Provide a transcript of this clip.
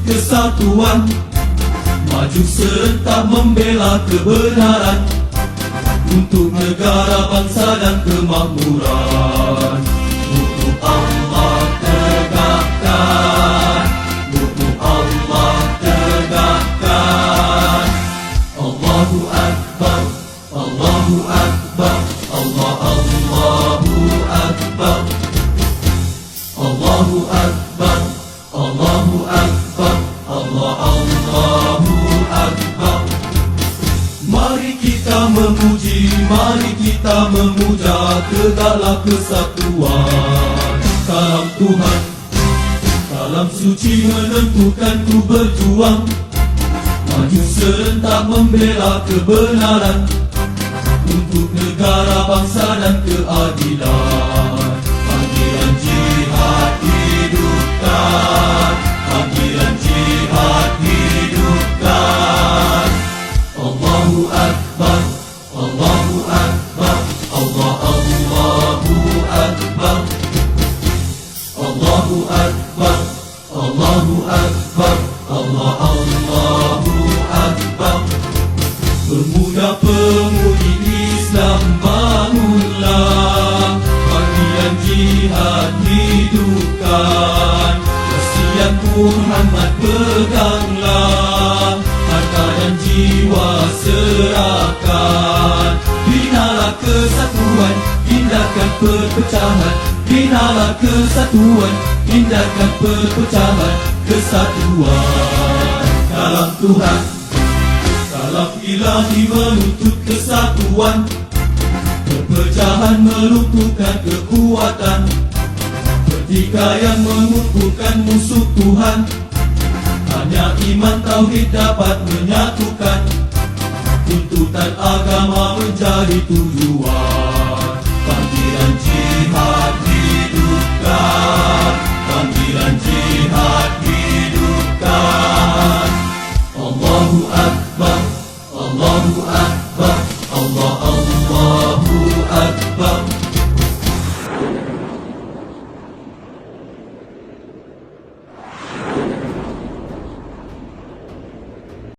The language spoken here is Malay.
kesatuan, maju serentak membela kebenaran, untuk negara, bangsa dan kemakmuran. Untuk Allah tegakkan, untuk Allah tegakkan. Allahu Akbar, Allahu Akbar, Allah, Allahu Akbar, Allahu Akbar, Allahu Akbar, Allah, Allahu Akbar. Mari kita memuji, mari kita memuja, tegaklah kesatuan. Kalam Tuhan, kalam suci menentukan ku berjuang, maju serentak membela kebenaran, untuk negara, bangsa dan keadilan. Panggilan jihad hidupkan, panggilan jihad hidupkan. Allahu Akbar, Allahu Akbar, Allah, Allahu Akbar, Allahu Akbar, Allahu Akbar, Allah, Allahu Akbar. Pemuda-pemudi Islam bangunlah, panggilan jihad hidupkan. Wasiat Muhammad peganglah, harta dan jiwa serahkan. Binalah kesatuan, hindarkan perpecahan. Binalah kesatuan, hindarkan perpecahan. Kesatuan dalam Tuhan, kalam ilahi menuntut kesatuan. Perpecahan melumpuhkan kekuatan, pertikaian mengumpulkan musuh Tuhan. Hanya iman tauhid dapat menyatukan, tuntutan agama menjadi tujuan. Panggilan jihad hidupkan, panggilan jihad